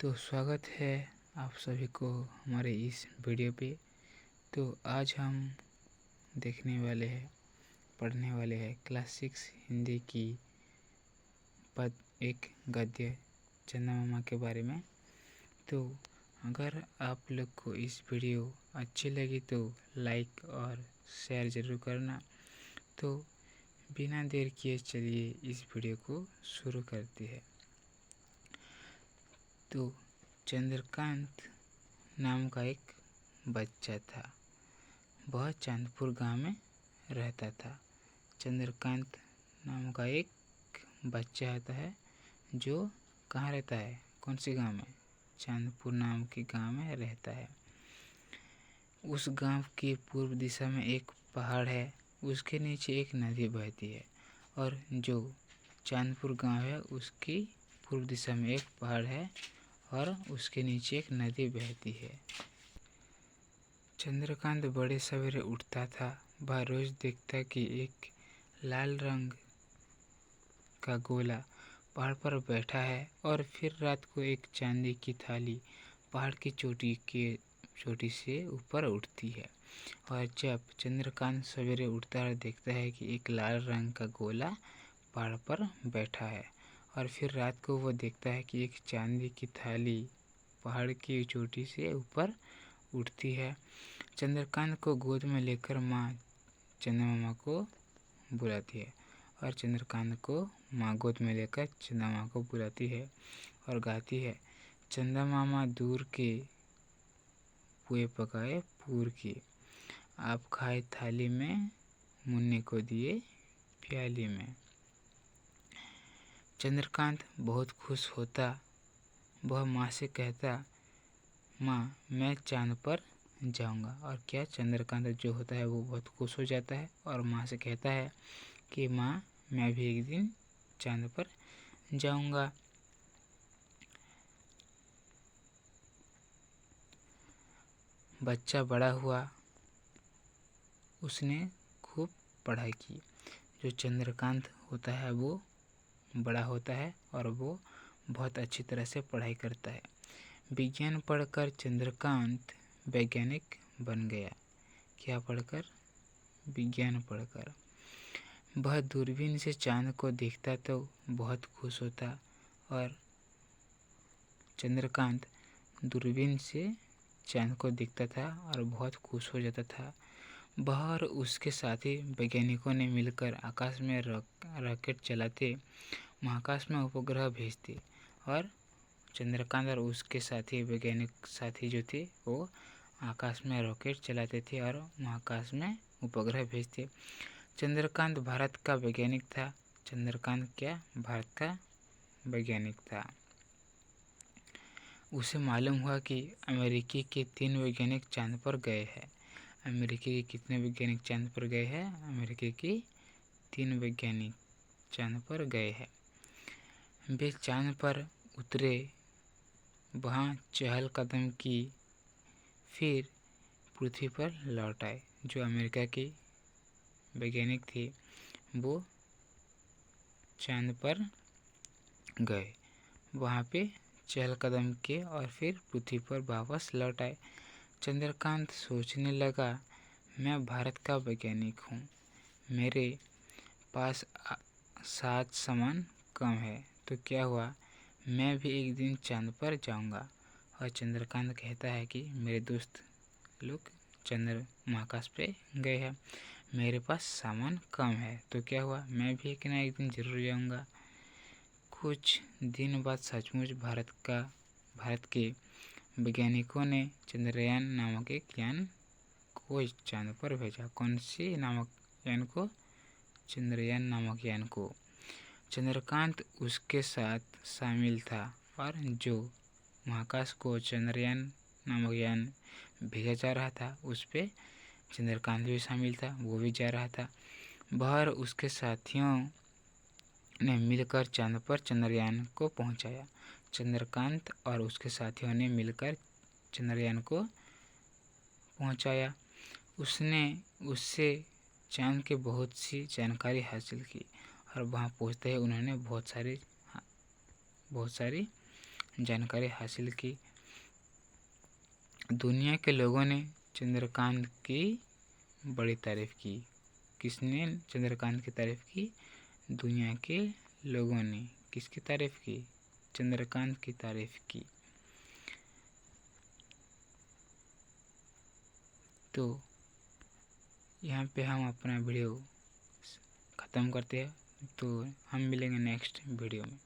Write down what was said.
तो स्वागत है आप सभी को हमारे इस वीडियो पे। तो आज हम पढ़ने वाले हैं क्लास 6 हिंदी की एक गद्य चंदा मामा के बारे में। तो अगर आप लोग को इस वीडियो अच्छी लगी तो लाइक और शेयर ज़रूर करना। तो बिना देर किए चलिए इस वीडियो को शुरू करते हैं। तो चंद्रकांत नाम का एक बच्चा था। वह चांदपुर गांव में रहता था। चंद्रकांत नाम का एक बच्चा होता है जो कहाँ रहता है, कौन से गांव में? चांदपुर नाम के गांव में रहता है। उस गांव की पूर्व दिशा में एक पहाड़ है, उसके नीचे एक नदी बहती है। और जो चांदपुर गांव है उसकी पूर्व दिशा में एक पहाड़ है और उसके नीचे एक नदी बहती है। चंद्रकांत बड़े सवेरे उठता था। वह रोज देखता कि एक लाल रंग का गोला पहाड़ पर बैठा है और फिर रात को एक चांदी की थाली पहाड़ की चोटी से ऊपर उठती है। और जब चंद्रकांत सवेरे उठता है देखता है कि एक लाल रंग का गोला पहाड़ पर बैठा है और फिर रात को वो देखता है कि एक चांदी की थाली पहाड़ की चोटी से ऊपर उठती है। चंद्रकांत को गोद में लेकर माँ चंदा मामा को बुलाती है और चंद्रकांत को माँ गोद में लेकर चंदा मामा को बुलाती है और गाती है, चंदा मामा दूर के पुए पकाए पूर की, आप खाए थाली में, मुन्ने को दिए प्याली में। चंद्रकांत बहुत खुश होता। वह माँ से कहता, माँ मैं चांद पर जाऊंगा। और क्या चंद्रकांत जो होता है वो बहुत खुश हो जाता है और माँ से कहता है कि माँ मैं भी एक दिन चांद पर जाऊंगा। बच्चा बड़ा हुआ, उसने खूब पढ़ाई की। जो चंद्रकांत होता है वो बड़ा होता है और वो बहुत अच्छी तरह से पढ़ाई करता है। विज्ञान पढ़कर चंद्रकांत वैज्ञानिक बन गया। क्या पढ़कर? विज्ञान पढ़कर। वह दूरबीन से चांद को देखता तो बहुत खुश होता और चंद्रकांत दूरबीन से चांद को देखता था और बहुत खुश हो जाता था। वह और उसके साथी वैज्ञानिकों ने मिलकर आकाश में रॉकेट चलाते, महाकाश में उपग्रह भेजते और चंद्रकांत और उसके साथी वैज्ञानिक साथी जो थे वो आकाश में रॉकेट चलाते थे और महाकाश में उपग्रह भेजते। चंद्रकांत भारत का वैज्ञानिक था। चंद्रकांत क्या? भारत का वैज्ञानिक था। उसे मालूम हुआ कि अमेरिकी के 3 वैज्ञानिक चांद पर गए हैं। अमेरिकी के कितने वैज्ञानिक चांद पर गए हैं? अमेरिकी के 3 वैज्ञानिक चांद पर गए हैं। वे चांद पर उतरे, वहाँ चहलकदम की, फिर पृथ्वी पर लौट आए। जो अमेरिका के वैज्ञानिक थे वो चांद पर गए, वहाँ पे चहलकदम किए और फिर पृथ्वी पर वापस लौट आए। चंद्रकांत सोचने लगा, मैं भारत का वैज्ञानिक हूँ, मेरे पास 7 सामान कम है, तो क्या हुआ, मैं भी एक दिन चांद पर जाऊंगा। और चंद्रकांत कहता है कि मेरे दोस्त लोग महाकाश पे गए हैं, मेरे पास सामान कम है, तो क्या हुआ, मैं भी एक ना एक दिन जरूर जाऊंगा। कुछ दिन बाद सचमुच भारत के वैज्ञानिकों ने चंद्रयान नामक एक यान को चांद पर भेजा। कौन सी नामक यान को? चंद्रयान नामक यान को। चंद्रकांत उसके साथ शामिल था और जो महाकाश को चंद्रयान नामक यान भेजा जा रहा था उस पे चंद्रकांत भी शामिल था, वो भी जा रहा था। वह और उसके साथियों ने मिलकर चांद पर चंद्रयान को पहुंचाया। चंद्रकांत और उसके साथियों ने मिलकर चंद्रयान को पहुंचाया। उससे चांद की बहुत सी जानकारी हासिल की और वहां पहुंचते ही उन्होंने बहुत सारी जानकारी हासिल की। दुनिया के लोगों ने चंद्रकांत की बड़ी तारीफ की। किसने चंद्रकांत की तारीफ की? दुनिया के लोगों ने। किसकी तारीफ की? चंद्रकांत की तारीफ की। तो यहाँ पे हम अपना वीडियो ख़त्म करते हैं। तो हम मिलेंगे नेक्स्ट वीडियो में।